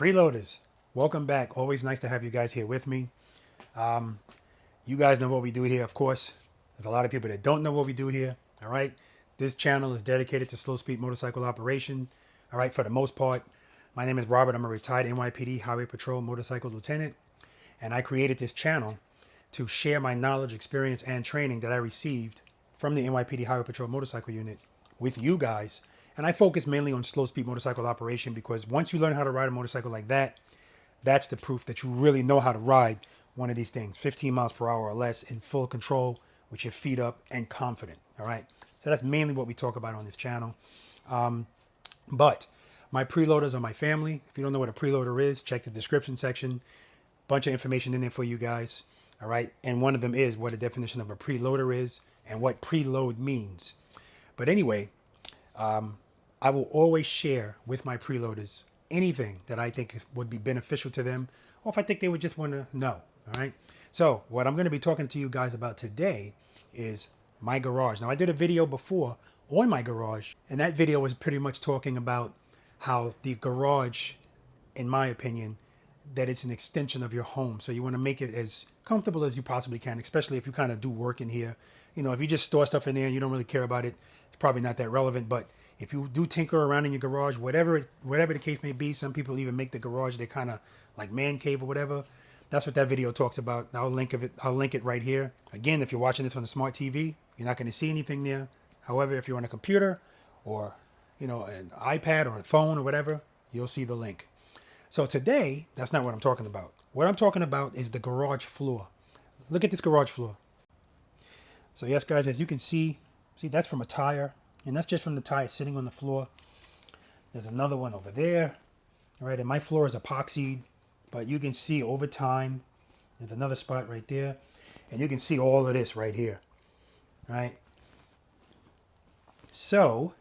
Preloaders, welcome back. Always nice to have you guys here with me. You guys know what we do here, of course. There's a lot of people that don't know what we do here. All right. This channel is dedicated to slow speed motorcycle operation. All right. For the most part, my name is Robert. I'm a retired NYPD Highway Patrol motorcycle lieutenant. And I created this channel to share my knowledge, experience, and training that I received from the NYPD Highway Patrol motorcycle unit with you guys. And I focus mainly on slow speed motorcycle operation because once you learn how to ride a motorcycle like that, that's the proof that you really know how to ride one of these things, 15 miles per hour or less, in full control with your feet up and confident. All right. So that's mainly what we talk about on this channel. But my preloaders are my family. If you don't know what a preloader is, check the description section. Bunch of information in there for you guys. All right. And one of them is what a definition of a preloader is and what preload means. But anyway, I will always share with my preloaders anything that I think would be beneficial to them, or if I think they would just want to know. All right. So what I'm going to be talking to you guys about today is my garage. Now, I did a video before on my garage, and that video was pretty much talking about how the garage, in my opinion, that it's an extension of your home. So you want to make it as comfortable as you possibly can, especially if you kind of do work in here. You know, if you just store stuff in there and you don't really care about it, it's probably not that relevant. But if you do tinker around in your garage, whatever the case may be, some people even make the garage their kind of like man cave or whatever. That's what that video talks about. I'll link it right here. Again, if you're watching this on a smart TV, you're not going to see anything there. However, if you're on a computer or, you know, an iPad or a phone or whatever, you'll see the link. So today, that's not what I'm talking about. What I'm talking about is the garage floor. Look at this garage floor. So yes, guys, as you can see that's from a tire. And that's just from the tire sitting on the floor. There's another one over there. All right, and my floor is epoxied. But you can see over time, there's another spot right there. And you can see all of this right here. All right. So,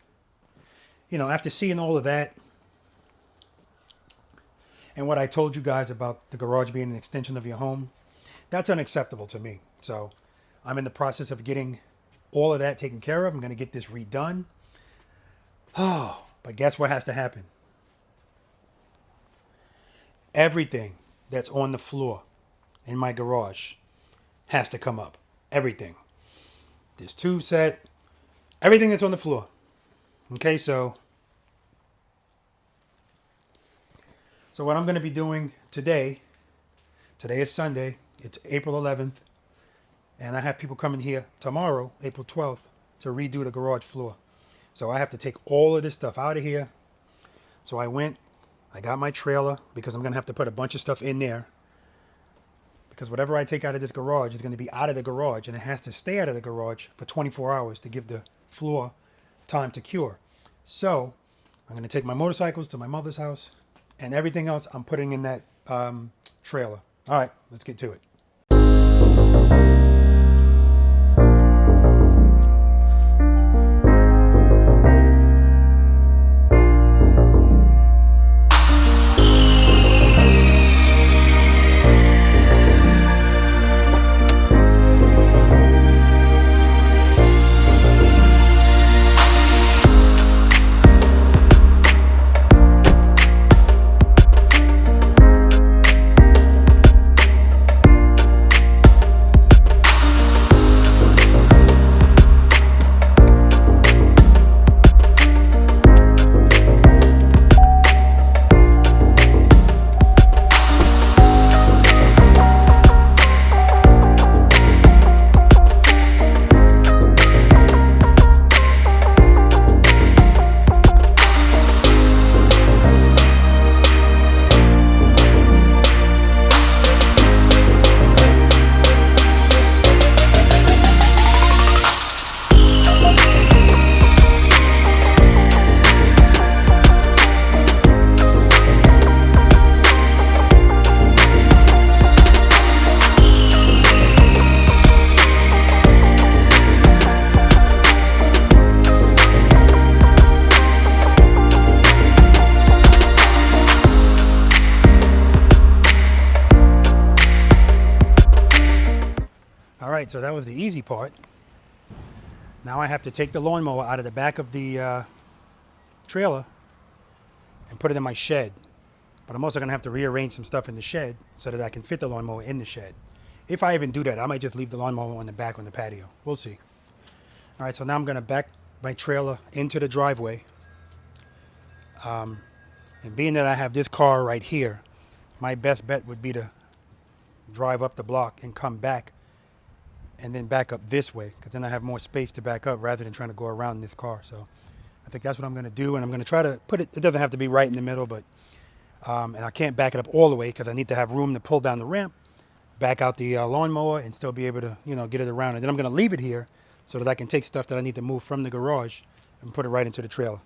you know, after seeing all of that, and what I told you guys about the garage being an extension of your home, that's unacceptable to me. So I'm in the process of getting all of that taken care of. I'm going to get this redone. Oh, but guess what has to happen? Everything that's on the floor in my garage has to come up. Everything. This tube set, everything that's on the floor. Okay, so what I'm going to be doing today is Sunday. It's April 11th. And I have people coming here tomorrow, April 12th, to redo the garage floor. So I have to take all of this stuff out of here. So I got my trailer because I'm going to have to put a bunch of stuff in there. Because whatever I take out of this garage is going to be out of the garage. And it has to stay out of the garage for 24 hours to give the floor time to cure. So I'm going to take my motorcycles to my mother's house. And everything else I'm putting in that trailer. All right, let's get to it. So that was the easy part. Now I have to take the lawnmower out of the back of the trailer and put it in my shed. But I'm also going to have to rearrange some stuff in the shed so that I can fit the lawnmower in the shed. If I even do that, I might just leave the lawnmower on the back on the patio. We'll see. All right, so now I'm going to back my trailer into the driveway. And being that I have this car right here, my best bet would be to drive up the block and come back and then back up this way, because then I have more space to back up rather than trying to go around this car. So I think that's what I'm going to do, and I'm going to try to put it, it doesn't have to be right in the middle, but and I can't back it up all the way because I need to have room to pull down the ramp, back out the lawnmower, and still be able to, you know, get it around. And then I'm going to leave it here so that I can take stuff that I need to move from the garage and put it right into the trailer.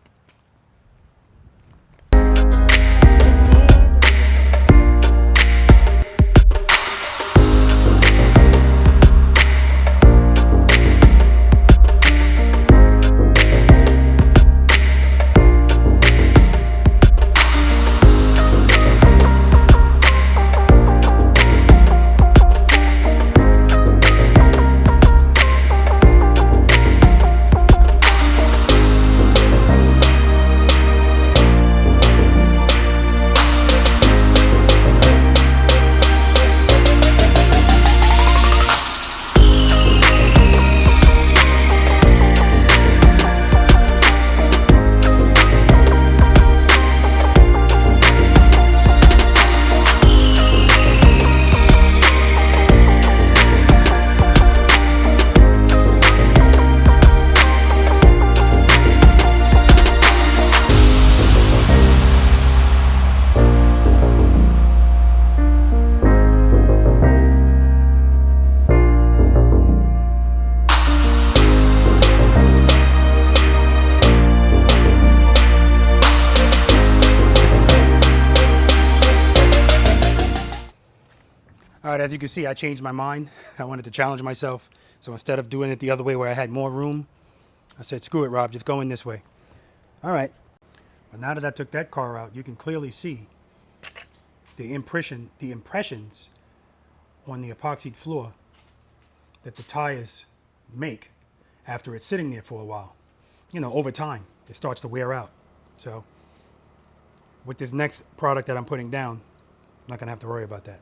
All right, as you can see, I changed my mind. I wanted to challenge myself. So instead of doing it the other way where I had more room, I said, screw it, Rob, just go in this way. All right. But now that I took that car out, you can clearly see the impressions on the epoxied floor that the tires make after it's sitting there for a while. You know, over time, it starts to wear out. So with this next product that I'm putting down, I'm not going to have to worry about that.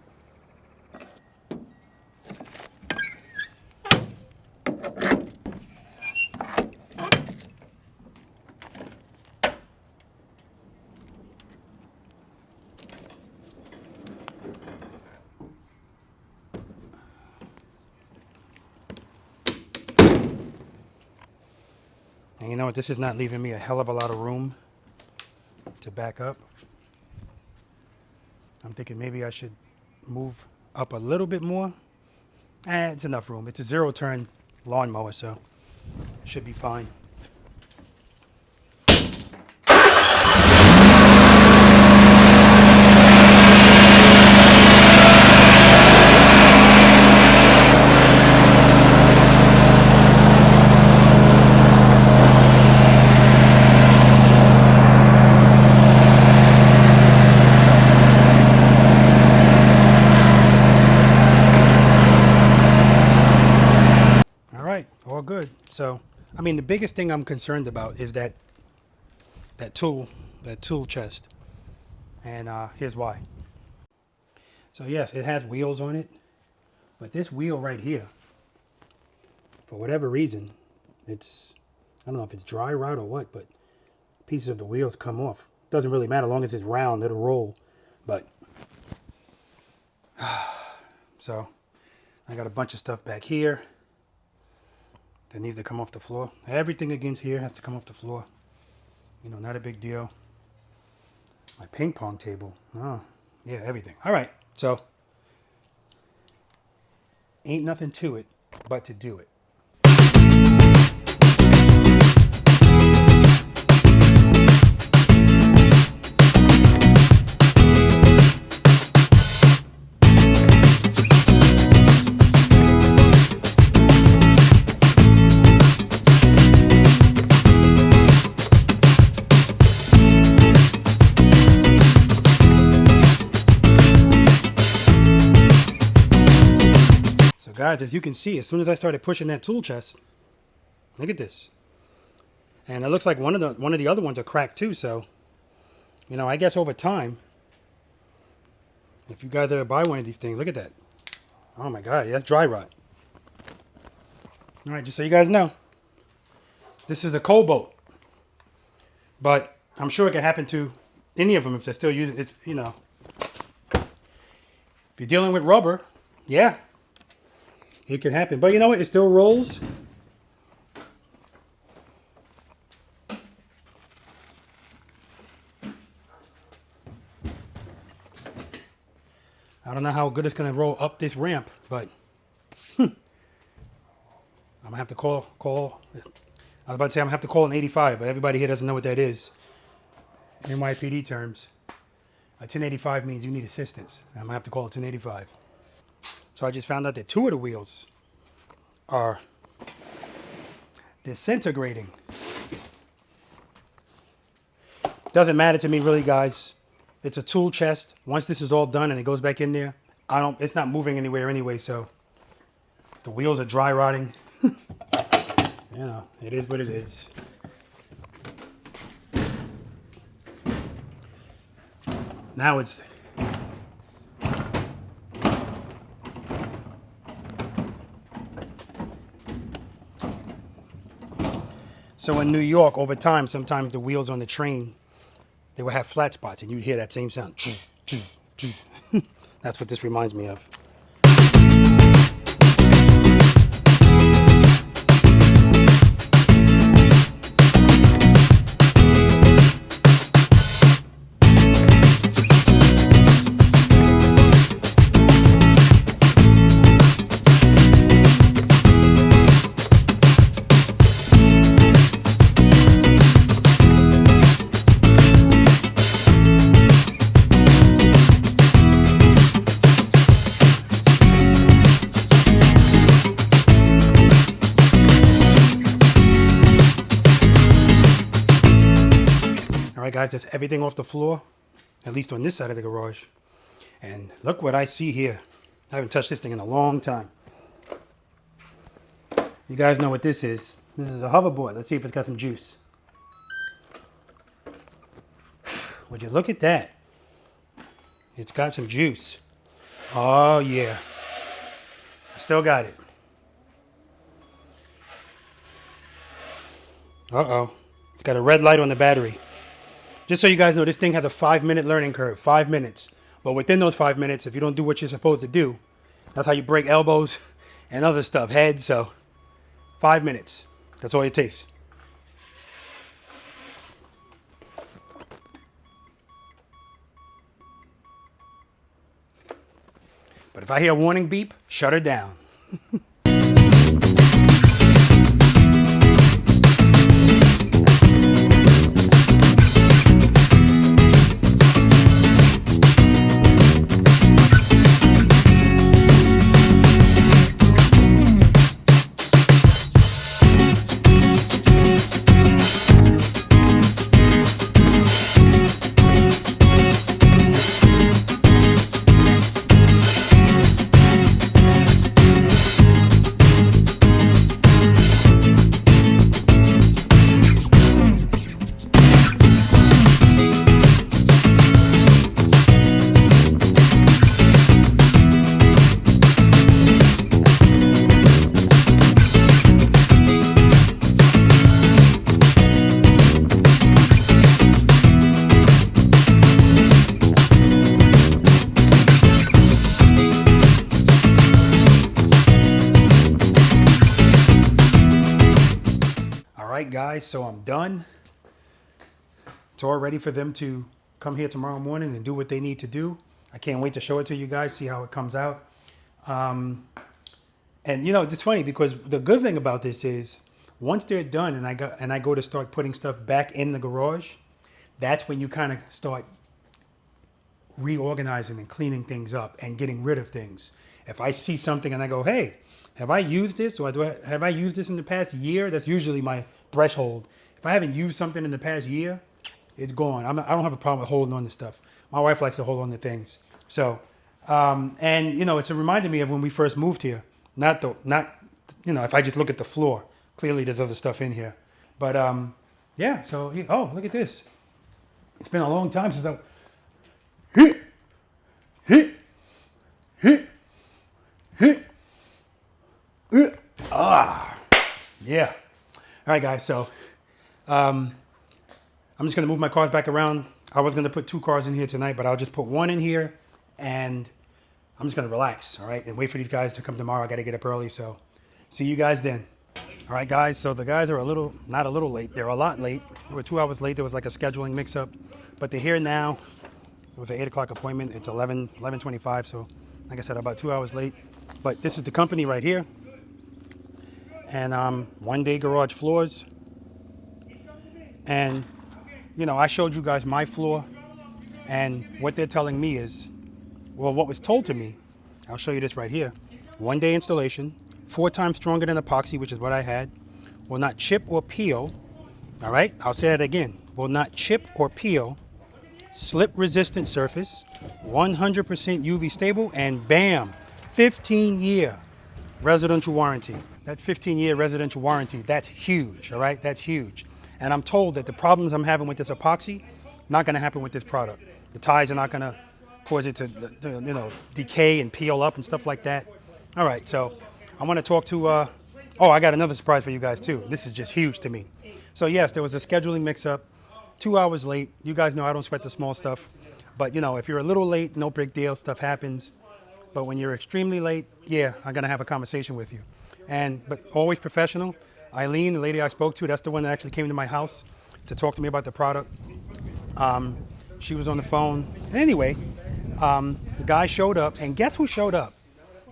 And you know what? This is not leaving me a hell of a lot of room to back up. I'm thinking maybe I should move up a little bit more. It's enough room. It's a zero-turn lawnmower, so it should be fine. All good. So, I mean, the biggest thing I'm concerned about is that tool chest, and here's why. So yes, it has wheels on it, but this wheel right here, for whatever reason, it's, I don't know if it's dry rot or what, but pieces of the wheels come off. Doesn't really matter, as long as it's round, it'll roll. But so I got a bunch of stuff back here that needs to come off the floor. Everything against here has to come off the floor. You know, not a big deal. My ping pong table. Oh, yeah, everything. All right, so ain't nothing to it but to do it. Guys, as you can see, as soon as I started pushing that tool chest, look at this. And it looks like one of the other ones are cracked too, so you know, I guess over time If you guys ever buy one of these things, look at that. Oh my God, that's dry rot. All right, just so you guys know, this is a coal boat, but I'm sure it can happen to any of them if they're still using it. You know, if you're dealing with rubber, yeah, it can happen. But you know what? It still rolls. I don't know how good it's going to roll up this ramp, but I'm going to have to call. I was about to say I'm going to have to call an 85, but everybody here doesn't know what that is. NYPD terms. A 1085 means you need assistance. I'm going to have to call a 1085. So I just found out that 2 of the wheels are disintegrating. Doesn't matter to me really, guys. It's a tool chest. Once this is all done and it goes back in there, it's not moving anywhere anyway, so the wheels are dry rotting. You know, it is what it is. Now it's so in New York, over time, sometimes the wheels on the train, they would have flat spots, and you'd hear that same sound. That's what this reminds me of. All right, guys, that's everything off the floor, at least on this side of the garage. And look what I see here. I haven't touched this thing in a long time. You guys know what this is. This is a hoverboard. Let's see if it's got some juice. Would you look at that? It's got some juice. Oh, yeah. I still got it. Uh-oh. It's got a red light on the battery. Just so you guys know, this thing has a 5-minute learning curve. 5 minutes. But within those 5 minutes, if you don't do what you're supposed to do, that's how you break elbows and other stuff, heads. So 5 minutes. That's all it takes. But if I hear a warning beep, shut her down. Guys, so I'm done. It's all ready for them to come here tomorrow morning and do what they need to do. I can't wait to show it to you guys, see how it comes out. And you know, it's funny because the good thing about this is once they're done and I go to start putting stuff back in the garage, that's when you kind of start reorganizing and cleaning things up and getting rid of things. If I see something and I go, hey, have I used this, or have I used this in the past year? That's usually my threshold. If I haven't used something in the past year, it's gone. I don't have a problem with holding on to stuff. My wife likes to hold on to things. So, and you know, it's a reminder me of when we first moved here. Not you know, if I just look at the floor, clearly there's other stuff in here. But yeah. So oh, look at this. It's been a long time since All right, guys, so I'm just going to move my cars back around. I was going to put 2 cars in here tonight, but I'll just put 1 in here, and I'm just going to relax, all right, and wait for these guys to come tomorrow. I got to get up early, so see you guys then. All right, guys, so the guys are not a little late. They're a lot late. They were 2 hours late. There was like a scheduling mix-up, but they're here now. It was an 8 o'clock appointment. It's 11:25, so like I said, about 2 hours late. But this is the company right here. And one-day garage floors. And, you know, I showed you guys my floor. And what they're telling me is, well, what was told to me, I'll show you this right here. 1-day installation, 4 times stronger than epoxy, which is what I had. Will not chip or peel. All right, I'll say that again. Will not chip or peel. Slip-resistant surface, 100% UV stable, and bam, 15-year residential warranty. That 15-year residential warranty, that's huge, all right? That's huge. And I'm told that the problems I'm having with this epoxy, not gonna happen with this product. The ties are not gonna cause it to you know, decay and peel up and stuff like that. All right, so I wanna talk to, oh, I got another surprise for you guys too. This is just huge to me. So yes, there was a scheduling mix-up, 2 hours late. You guys know I don't sweat the small stuff. But you know, if you're a little late, no big deal, stuff happens. But when you're extremely late, yeah, I'm gonna have a conversation with you. But always professional. Eileen, the lady I spoke to, that's the one that actually came to my house to talk to me about the product. She was on the phone. Anyway, the guy showed up, and guess who showed up?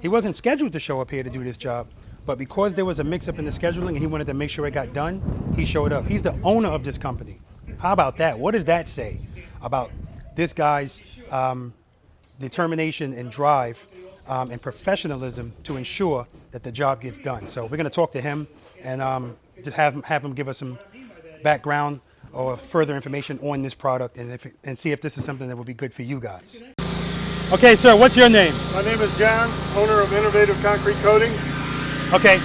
He wasn't scheduled to show up here to do this job, but because there was a mix-up in the scheduling and he wanted to make sure it got done, he showed up. He's the owner of this company. How about that? What does that say about this guy's determination and drive and professionalism to ensure that the job gets done? So we're going to talk to him and just have him give us some background or further information on this product and see if this is something that would be good for you guys. Okay, sir, what's your name? My name is John, owner of Innovative Concrete Coatings. Okay.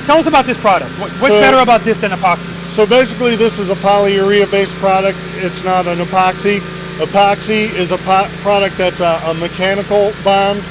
Tell us about this product. What's better about this than epoxy? So basically this is a polyurea-based product. It's not an epoxy. Epoxy is a product that's a mechanical bond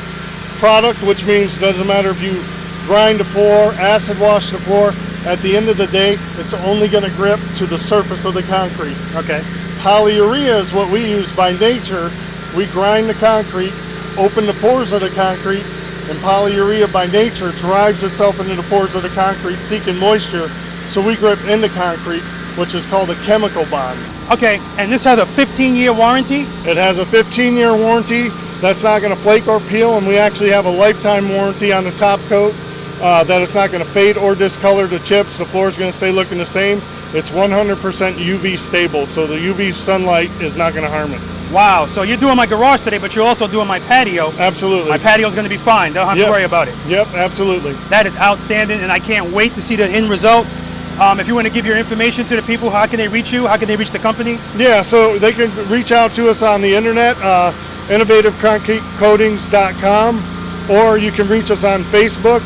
product, which means it doesn't matter if you grind the floor, acid wash the floor, at the end of the day, it's only going to grip to the surface of the concrete. Okay. Polyurea is what we use by nature. We grind the concrete, open the pores of the concrete, and polyurea by nature drives itself into the pores of the concrete seeking moisture, so we grip into concrete, which is called a chemical bond. Okay, and this has a 15-year warranty? It has a 15-year warranty. That's not going to flake or peel, and we actually have a lifetime warranty on the top coat that it's not going to fade or discolor the chips. The floor is going to stay looking the same. It's 100% UV stable, so the UV sunlight is not going to harm it. Wow, so you're doing my garage today, but you're also doing my patio. Absolutely. My patio is going to be fine. Don't have to worry about it. Yep, absolutely. That is outstanding, and I can't wait to see the end result. If you want to give your information to the people, how can they reach you? How can they reach the company? Yeah, so they can reach out to us on the internet, innovativeconcretecoatings.com, or you can reach us on Facebook,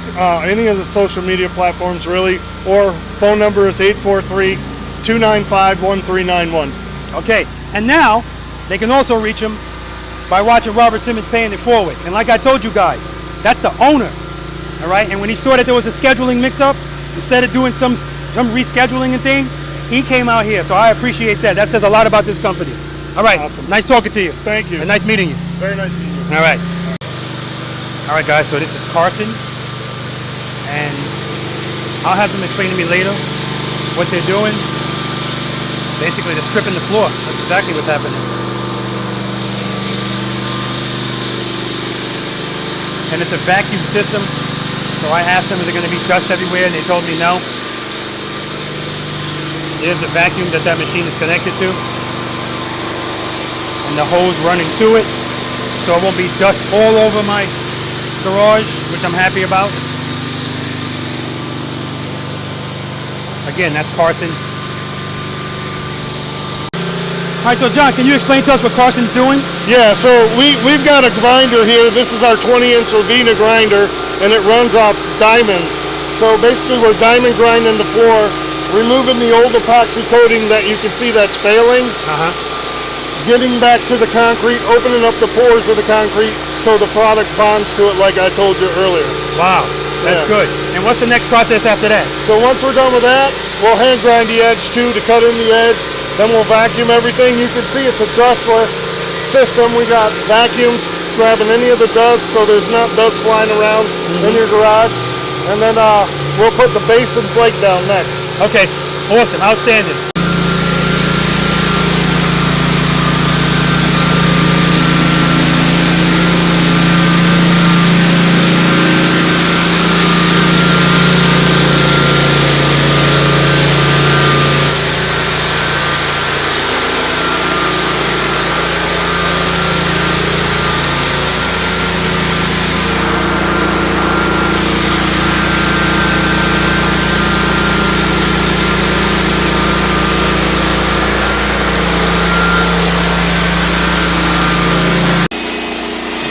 any of the social media platforms really, or phone number is 843-295-1391. Okay, and now they can also reach him by watching Robert Simmons Paying It Forward. And like I told you guys, that's the owner, all right? And when he saw that there was a scheduling mix-up, instead of doing some rescheduling and thing, he came out here. So I appreciate that. That says a lot about this company. All right, awesome. Nice talking to you. Thank you. And nice meeting you. Very nice meeting you. All right. All right, guys, so this is Carson. And I'll have them explain to me later what they're doing. Basically, they're stripping the floor. That's exactly what's happening. And it's a vacuum system. So I asked them, is there going to be dust everywhere? And they told me no. There's the vacuum that machine is connected to. And the hose running to it. So it won't be dust all over my garage, which I'm happy about. Again, that's Carson. All right, so John, can you explain to us what Carson's doing? Yeah, so we've got a grinder here. This is our 20-inch Lavina grinder, and it runs off diamonds. So basically we're diamond grinding the floor, removing the old epoxy coating that you can see that's failing, getting back to the concrete, opening up the pores of the concrete so the product bonds to it like I told you earlier. Wow, that's good. And what's the next process after that? So once we're done with that, We'll hand grind the edge too to cut in the edge. Then we'll vacuum everything. You can see it's a dustless system. We got vacuums grabbing any of the dust so there's not dust flying around in your garage. And then we'll put the base and flake down next. Okay, awesome, outstanding.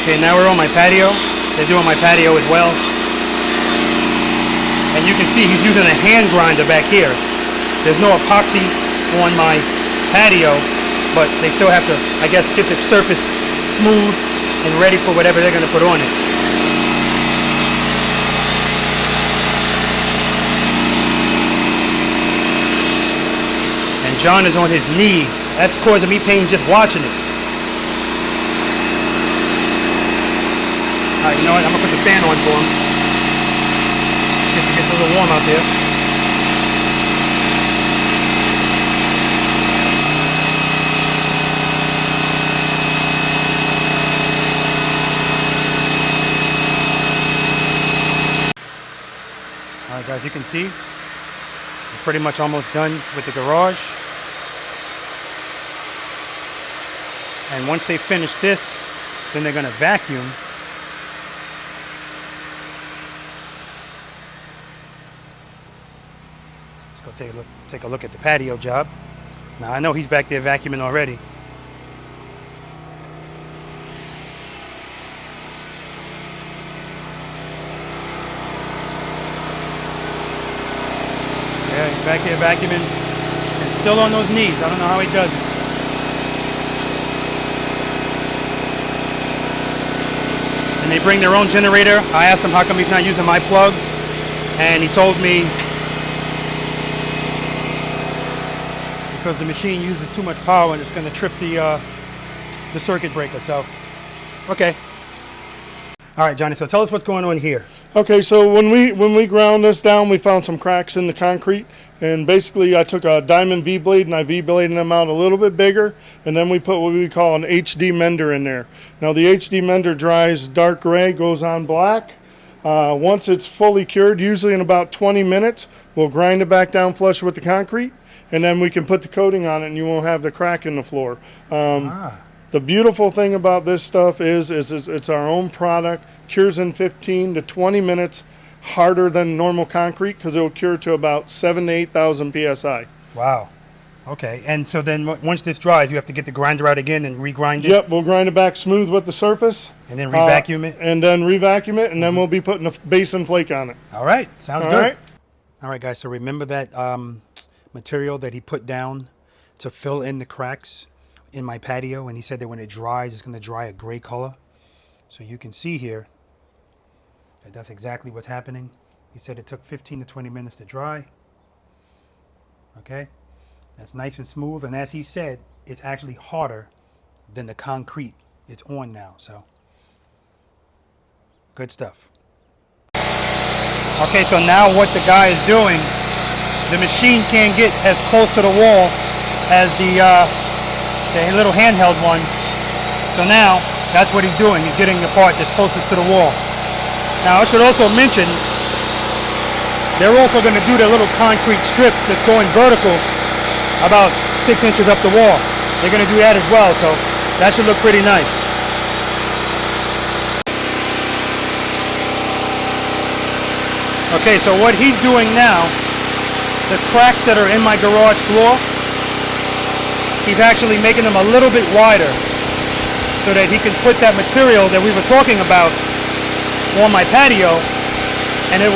Okay, now we're on my patio. They're doing my patio as well. And you can see he's using a hand grinder back here. There's no epoxy on my patio, but they still have to, I guess, get the surface smooth and ready for whatever they're going to put on it. And John is on his knees. That's causing me pain just watching it. Alright, you know what? I'm going to put the fan on for him. It gets a little warm out there. Alright guys, you can see we're pretty much almost done with the garage. And once they finish this, then they're going to vacuum. Let's go take a look at the patio job. Now I know he's back there vacuuming already. Yeah, he's back here vacuuming and still on those knees. I don't know how he does it. And they bring their own generator. I asked him how come he's not using my plugs, and he told me because the machine uses too much power and it's going to trip the circuit breaker. So, okay. All right, Johnny. So tell us what's going on here. Okay, so when we ground this down, we found some cracks in the concrete, and basically I took a diamond V-blade and I V-bladed them out a little bit bigger, and then we put what we call an HD mender in there. Now the HD mender dries dark gray, goes on black. Once it's fully cured, usually in about 20 minutes, we'll grind it back down flush with the concrete, and then we can put the coating on it and you won't have the crack in the floor. The beautiful thing about this stuff is it's our own product, cures in 15 to 20 minutes, harder than normal concrete because it will cure to about 7,000 to 8,000 PSI. Wow. Okay, and so then once this dries, you have to get the grinder out again and re-grind it? Yep, we'll grind it back smooth with the surface. And then re-vacuum it? And then re-vacuum it, and then we'll be putting a base and flake on it. All right, sounds good. Right. All right, guys, so remember that material that he put down to fill in the cracks in my patio, and he said that when it dries, it's going to dry a gray color. So you can see here that that's exactly what's happening. He said it took 15 to 20 minutes to dry. Okay, that's nice and smooth, and as he said, it's actually harder than the concrete it's on now. So good stuff. Okay, so now what the guy is doing, the machine can't get as close to the wall as the little handheld one. So now that's what he's doing. He's getting the part that's closest to the wall. Now I should also mention they're also going to do their little concrete strip that's going vertical about 6 inches up the wall. They're going to do that as well, so that should look pretty nice. Okay, so what he's doing now, the cracks that are in my garage floor, he's actually making them a little bit wider so that he can put that material that we were talking about on my patio, and it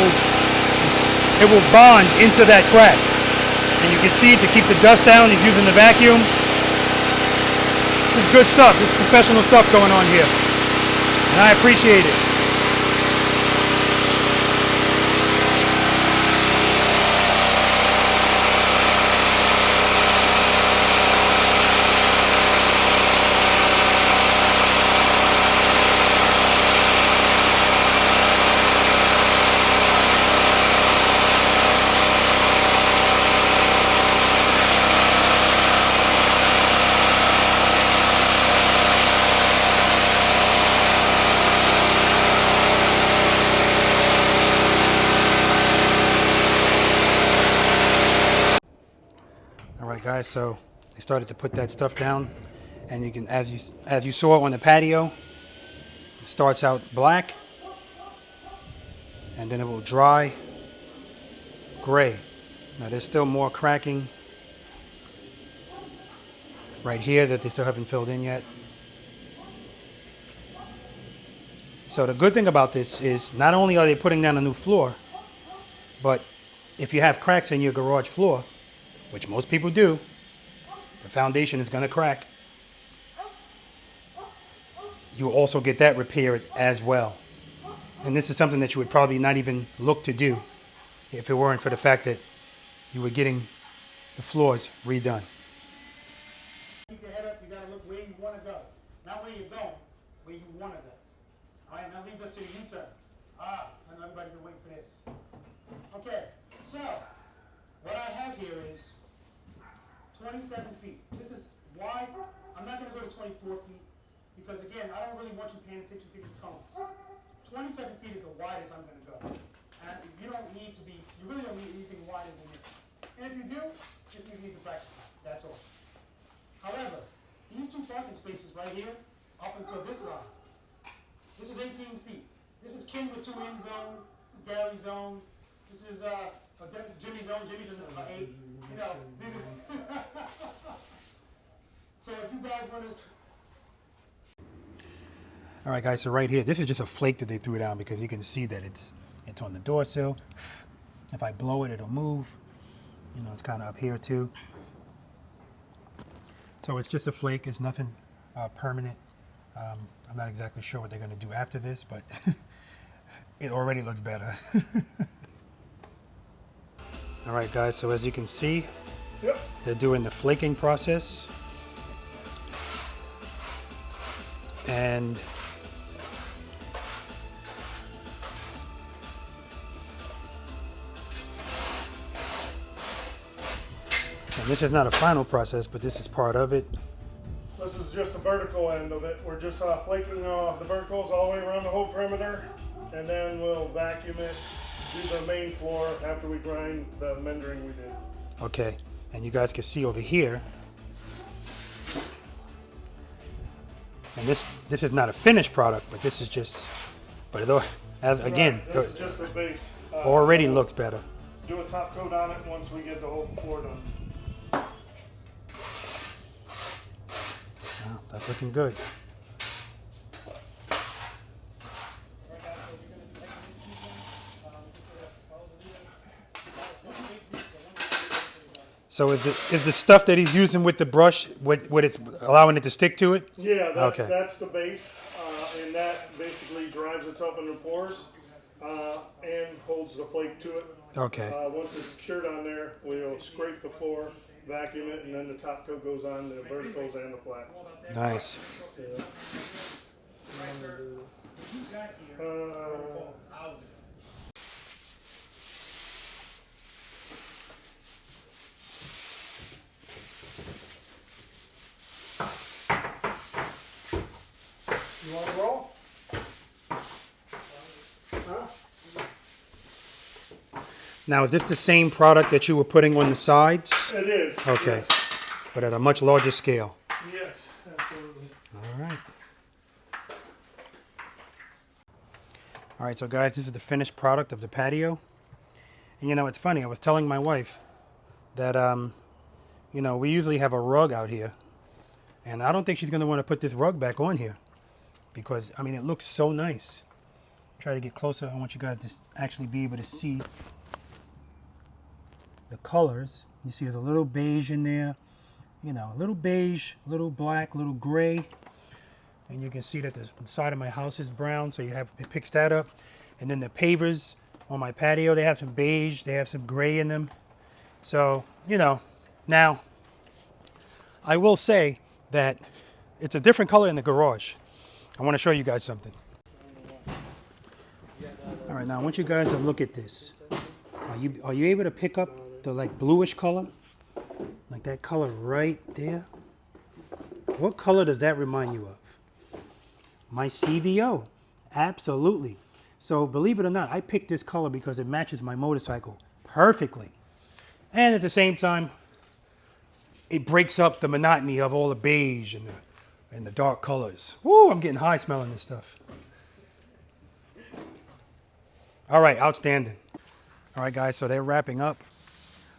will bond into that crack. And you can see to keep the dust down, he's using the vacuum. This is good stuff. This is professional stuff going on here, and I appreciate it. right, guys, so they started to put that stuff down, and you can, as you saw on the patio, it starts out black, and then it will dry gray. Now there's still more cracking right here that they still haven't filled in yet. So the good thing about this is not only are they putting down a new floor, but if you have cracks in your garage floor, which most people do, the foundation is going to crack. You'll also get that repaired as well. And this is something that you would probably not even look to do if it weren't for the fact that you were getting the floors redone. Keep your head up, you got to look where you want to go. Not where you're going, where you want to go. All right, now leads us to the U-turn. I know everybody's been waiting for this. Okay, so what I have here is 27 feet. This is wide. I'm not going to go to 24 feet because, again, I don't really want you paying attention to these cones. 27 feet is the widest I'm going to go. And you don't need to be, you really don't need anything wider than this. And if you do, just need to practice. That's all. However, these two parking spaces right here, up until this line, this is 18 feet. This is Ken with 2 end zone. This is Gary's zone. This is Jimmy's zone. Jimmy's in the 8. You know. So if you guys want to. All right, guys. So right here, this is just a flake that they threw down because you can see that it's on the door sill. If I blow it, it'll move. You know, it's kind of up here too. So it's just a flake. It's nothing permanent. I'm not exactly sure what they're going to do after this, but it already looks better. All right, guys, so as you can see, they're doing the flaking process. And this is not a final process, but this is part of it. This is just the vertical end of it. We're just flaking the verticals all the way around the whole perimeter, and then we'll vacuum it, do the main floor after we grind the rendering we did. Okay, and you guys can see over here, and this is not a finished product, but this is just, but it, as again, this is just the base. Already looks better. Do a top coat on it once we get the whole floor done. Oh, that's looking good. So is the stuff that he's using with the brush, what it's allowing it to stick to it? Yeah, that's the base, and that basically drives itself into pores and holds the flake to it. Okay. Once it's secured on there, we'll scrape the floor, vacuum it, and then the top coat goes on the verticals and the flats. Nice. Yeah. You want to roll? Huh? Now, is this the same product that you were putting on the sides? It is. Okay. Yes. But at a much larger scale. Yes, absolutely. All right. All right, so guys, this is the finished product of the patio. And you know, it's funny, I was telling my wife that, you know, we usually have a rug out here. And I don't think she's going to want to put this rug back on here. Because, I mean, it looks so nice. Try to get closer. I want you guys to actually be able to see the colors. You see there's a little beige in there. You know, a little beige, a little black, a little gray. And you can see that the side of my house is brown, so it picks that up. And then the pavers on my patio, they have some beige, they have some gray in them. So, you know, now, I will say that it's a different color in the garage. I want to show you guys something. All right, now I want you guys to look at this. Are you able to pick up the like bluish color? Like that color right there? What color does that remind you of? My CVO. Absolutely. So believe it or not, I picked this color because it matches my motorcycle perfectly. And at the same time, it breaks up the monotony of all the beige and the dark colors. Woo, I'm getting high smelling this stuff. All right, outstanding. All right, guys, so they're wrapping up.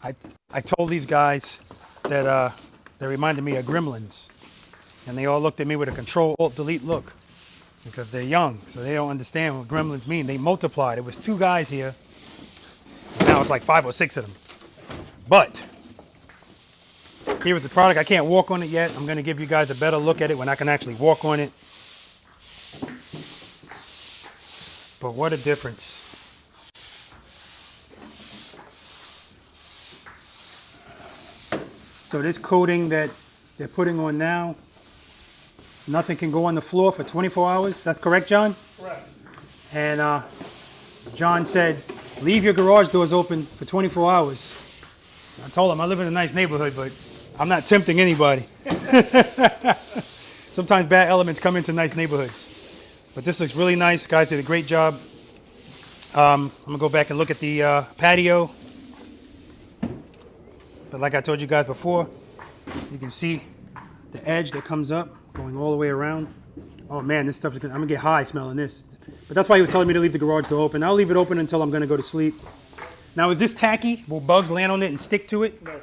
I told these guys that they reminded me of gremlins. And they all looked at me with a Control-Alt-Delete look because they're young, so they don't understand what gremlins mean. They multiplied. It was 2 guys here. Now it's like 5 or 6 of them. But here is the product. I can't walk on it yet. I'm going to give you guys a better look at it when I can actually walk on it. But what a difference. So this coating that they're putting on now, nothing can go on the floor for 24 hours. That's correct, John? Correct. And John said, leave your garage doors open for 24 hours. I told him I live in a nice neighborhood, but I'm not tempting anybody. Sometimes bad elements come into nice neighborhoods. But this looks really nice. Guys did a great job. I'm going to go back and look at the patio. But like I told you guys before, you can see the edge that comes up going all the way around. Oh man, this stuff is gonna, I'm gonna get high smelling this. But that's why he was telling me to leave the garage door open. I'll leave it open until I'm gonna go to sleep. Now is this tacky? Will bugs land on it and stick to it? No.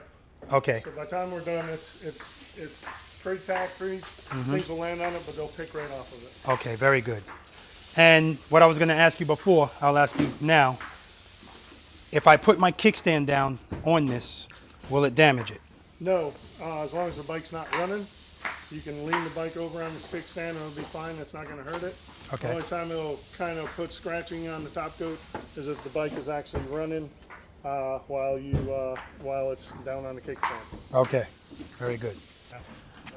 Okay. So by the time we're done, it's pretty tack-free. Things will land on it, but they'll pick right off of it. Okay, very good. And what I was gonna ask you before, I'll ask you now. If I put my kickstand down on this, will it damage it? No, as long as the bike's not running, you can lean the bike over on the stick stand and it'll be fine. It's not going to hurt it. Okay. The only time it'll kind of put scratching on the top coat is if the bike is actually running while it's down on the kickstand. Okay, very good.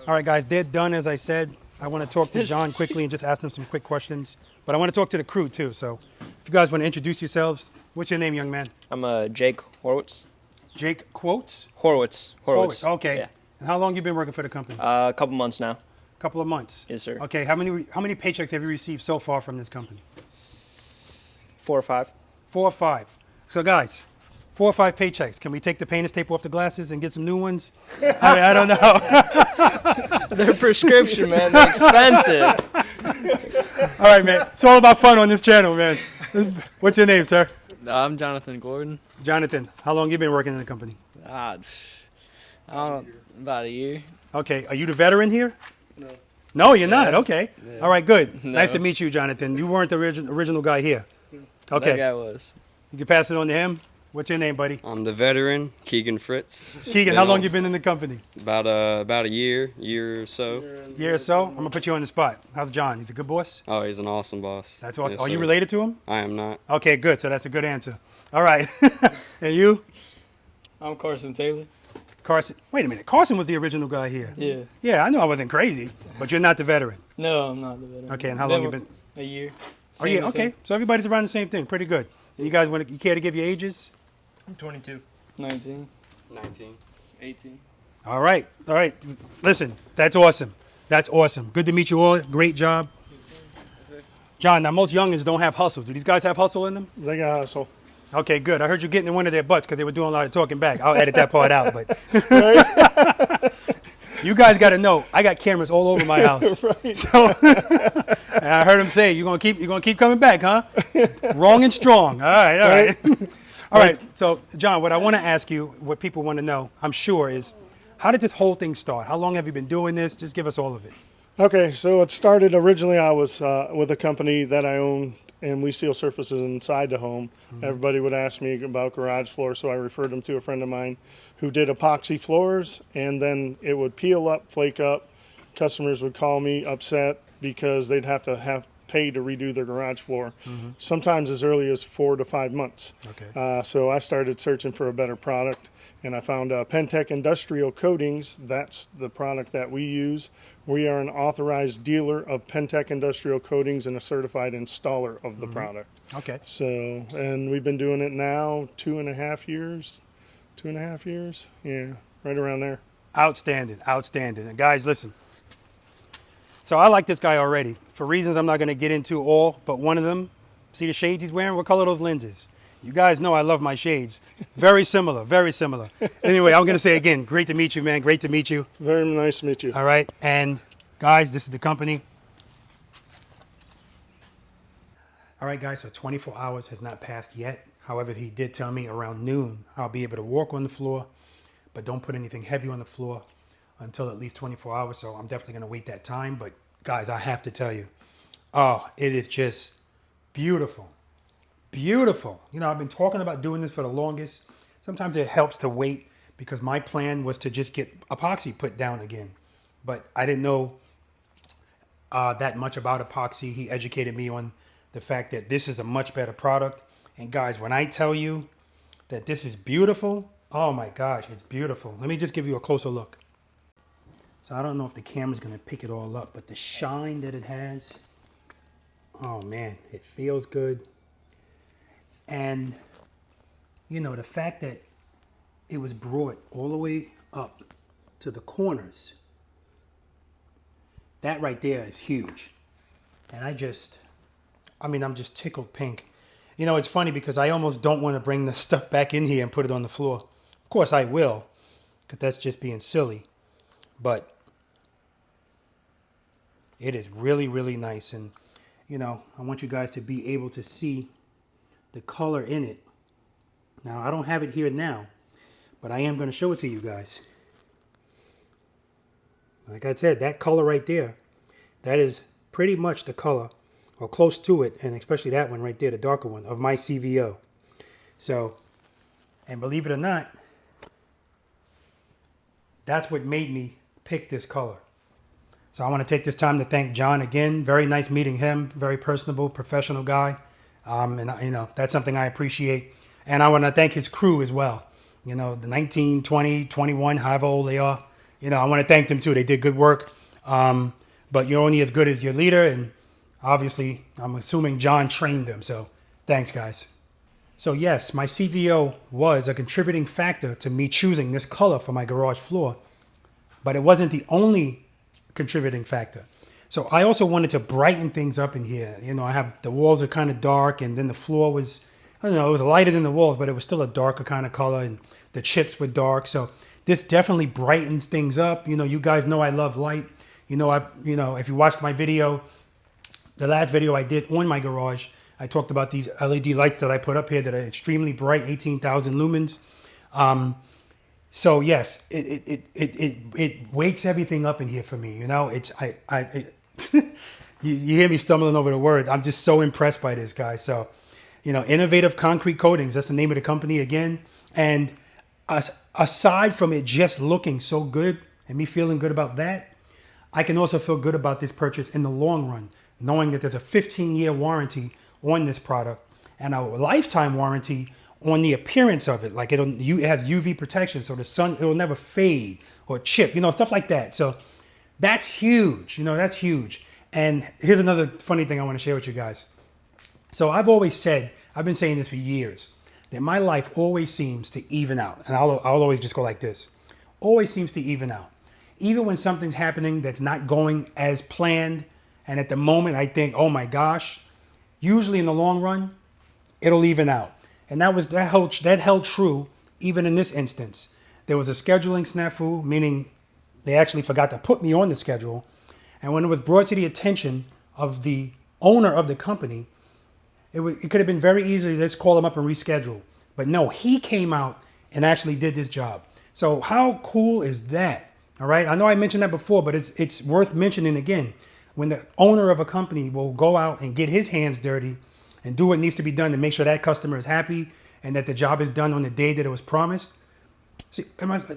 All right, guys, they're done as I said. I want to talk to John quickly and just ask him some quick questions. But I want to talk to the crew too. So if you guys want to introduce yourselves, what's your name, young man? I'm Jake Horowitz. Jake Quotes? Horowitz. Okay. Yeah. And how long you been working for the company? A couple months now. Couple of months. Yes, sir. Okay. How many paychecks have you received so far from this company? 4 or 5. 4 or 5. So guys, 4 or 5 paychecks. Can we take the painter's tape off the glasses and get some new ones? I don't know. They're prescription, man. They're expensive. All right, man. It's all about fun on this channel, man. What's your name, sir? I'm Jonathan Gordon. Jonathan. How long you been working in the company? I don't know, about a year. Okay. Are you the veteran here? No. No, you're not. Okay. Yeah. All right, good. No. Nice to meet you, Jonathan. You weren't the original guy here. That Okay. guy was. You can pass it on to him. What's your name, buddy? I'm the veteran, Keegan Fritz. Keegan, how long you been in the company? About a year or so. Year or so? I'm going to put you on the spot. How's John? He's a good boss? Oh, he's an awesome boss. That's awesome. Yes, Are you sir. related to him? I am not. Okay, good. So that's a good answer. All right. And you? I'm Carson Taylor. Carson. Wait a minute. Carson was the original guy here. Yeah. Yeah, I know I wasn't crazy, but you're not the veteran. No, I'm not the veteran. Okay, and how long you been? A year. Oh, yeah, Same as okay. him. So everybody's around the same thing. Pretty good. You guys, you care to give your ages? I'm 22. 19. 19. 18. All right. All right. Listen, that's awesome. That's awesome. Good to meet you all. Great job. John, now most youngins don't have hustle. Do these guys have hustle in them? They got hustle. Okay, good. I heard you getting in one of their butts because they were doing a lot of talking back. I'll edit that part out, but you guys got to know I got cameras all over my house. Right. So, and I heard him say, "You're gonna keep coming back, huh?" Wrong and strong. All right, all right, all right. So, John, what I want to ask you, what people want to know, I'm sure, is how did this whole thing start? How long have you been doing this? Just give us all of it. Okay, so it started originally. I was with a company that I own, and we seal surfaces inside the home. Everybody would ask me about garage floors, so I referred them to a friend of mine who did epoxy floors, and then it would peel up, flake up. Customers would call me upset because they'd have to pay to redo their garage floor, sometimes as early as 4 to 5 months. Okay. So I started searching for a better product, and I found Pentec Industrial Coatings. That's the product that we use. We are an authorized dealer of Pentec Industrial Coatings and a certified installer of the product. Okay. So, and we've been doing it now 2.5 years. 2.5 years? Yeah, right around there. Outstanding, outstanding. And guys, listen. So I like this guy already for reasons I'm not going to get into all, but one of them, see the shades he's wearing? What color are those lenses? You guys know I love my shades. Very similar, very similar. Anyway, I'm going to say again, great to meet you, man. Great to meet you. Very nice to meet you. All right. And guys, this is the company. All right, guys, so 24 hours has not passed yet. However, he did tell me around noon I'll be able to walk on the floor, but don't put anything heavy on the floor until at least 24 hours. So I'm definitely going to wait that time. But guys, I have to tell you, oh, it is just beautiful. Beautiful. You know, I've been talking about doing this for the longest. Sometimes it helps to wait because my plan was to just get epoxy put down again. But I didn't know that much about epoxy. He educated me on the fact that this is a much better product. And guys, when I tell you that this is beautiful, oh my gosh, it's beautiful. Let me just give you a closer look. So I don't know if the camera's going to pick it all up, but the shine that it has, oh man, it feels good. And, you know, the fact that it was brought all the way up to the corners, that right there is huge. And I'm just tickled pink. You know, it's funny because I almost don't want to bring the stuff back in here and put it on the floor. Of course I will, because that's just being silly. But it is really, really nice. And, you know, I want you guys to be able to see the color in it. Now, I don't have it here now, but I am going to show it to you guys. Like I said, that color right there, that is pretty much the color, or close to it, and especially that one right there, the darker one, of my CVO. So, and believe it or not, that's what made me pick this color. So I want to take this time to thank John again. Very nice meeting him. Very personable, professional guy. And you know, that's something I appreciate. And I want to thank his crew as well. You know, the 19, 20, 21, however old they are. You know, I want to thank them too. They did good work. But you're only as good as your leader. And obviously, I'm assuming John trained them. So thanks, guys. So yes, my CVO was a contributing factor to me choosing this color for my garage floor. But it wasn't the only contributing factor. So I also wanted to brighten things up in here. You know, the walls are kind of dark, and then the floor was, I don't know, it was lighter than the walls, but it was still a darker kind of color, and the chips were dark. So this definitely brightens things up. You know, you guys know I love light. You know, if you watched my video, the last video I did on my garage, I talked about these LED lights that I put up here that are extremely bright, 18,000 lumens. So yes, it wakes everything up in here for me. You know, you hear me stumbling over the words. I'm just so impressed by this, guys. So, you know, Innovative Concrete Coatings, that's the name of the company again. And aside from it just looking so good and me feeling good about that, I can also feel good about this purchase in the long run, knowing that there's a 15-year warranty on this product and a lifetime warranty on the appearance of it. Like it has UV protection, so the sun, it will never fade or chip, you know, stuff like that. So that's huge. You know, that's huge. And here's another funny thing I want to share with you guys. So I've always said, I've been saying this for years, that my life always seems to even out. And I'll always just go like this. Always seems to even out. Even when something's happening that's not going as planned, and at the moment I think, oh my gosh, usually in the long run, it'll even out. And that held true even in this instance. There was a scheduling snafu, meaning they actually forgot to put me on the schedule. And when it was brought to the attention of the owner of the company, it could have been very easy, let's call him up and reschedule. But no, he came out and actually did this job. So how cool is that? All right. I know I mentioned that before, but it's worth mentioning again. When the owner of a company will go out and get his hands dirty and do what needs to be done to make sure that customer is happy and that the job is done on the day that it was promised.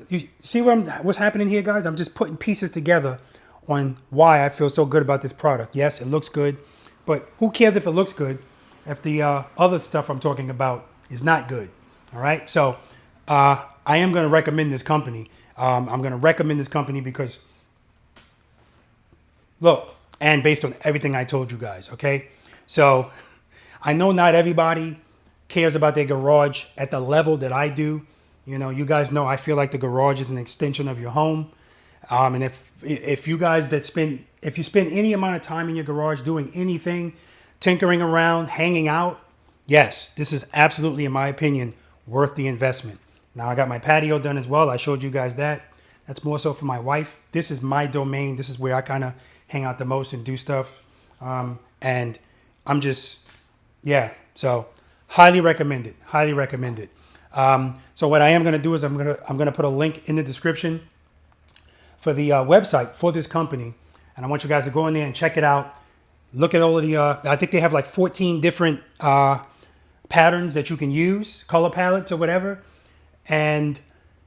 You see what's happening here, guys? I'm just putting pieces together on why I feel so good about this product. Yes, it looks good, but who cares if it looks good if the other stuff I'm talking about is not good? All right. So I am going to recommend this company. I'm going to recommend this company because, look, and based on everything I told you guys, okay? So I know not everybody cares about their garage at the level that I do. You know, you guys know I feel like the garage is an extension of your home. And if you guys if you spend any amount of time in your garage doing anything, tinkering around, hanging out, yes, this is absolutely, in my opinion, worth the investment. Now I got my patio done as well. I showed you guys that. That's more so for my wife. This is my domain. This is where I kind of hang out the most and do stuff. And I'm just, yeah. So highly recommend it. Highly recommend it. So what I am going to do is I'm gonna put a link in the description for the website for this company, and I want you guys to go in there and check it out. Look at all of the. I think they have like 14 different patterns that you can use, color palettes or whatever, and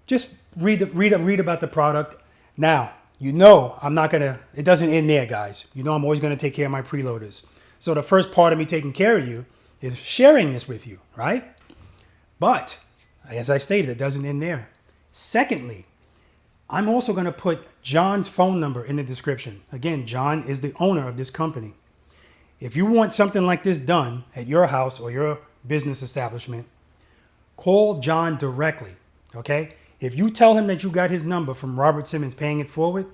just read about the product. Now, you know I'm not gonna. It doesn't end there, guys. You know I'm always gonna take care of my preloaders. So the first part of me taking care of you is sharing this with you, right? But as I stated, it doesn't end there. Secondly, I'm also going to put John's phone number in the description. Again, John is the owner of this company. If you want something like this done at your house or your business establishment, call John directly, okay? If you tell him that you got his number from Robert Simmons Paying It Forward,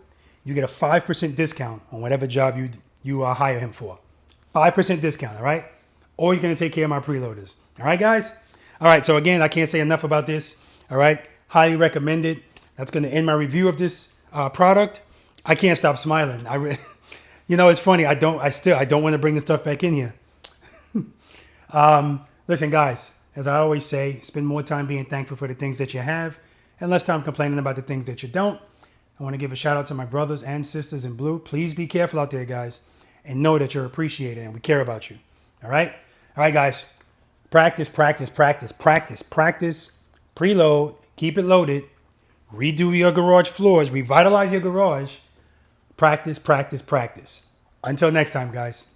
you get a 5% discount on whatever job you hire him for. 5% discount, all right? Or you're going to take care of my preloaders. All right, guys? All right, so again, I can't say enough about this, all right? Highly recommend it. That's going to end my review of this product. I can't stop smiling. You know, it's funny. I don't want to bring this stuff back in here. Listen, guys, as I always say, spend more time being thankful for the things that you have and less time complaining about the things that you don't. I want to give a shout out to my brothers and sisters in blue. Please be careful out there, guys, and know that you're appreciated and we care about you. All right? All right, guys. Practice, practice, practice, practice, practice. Preload. Keep it loaded. Redo your garage floors. Revitalize your garage. Practice, practice, practice. Until next time, guys.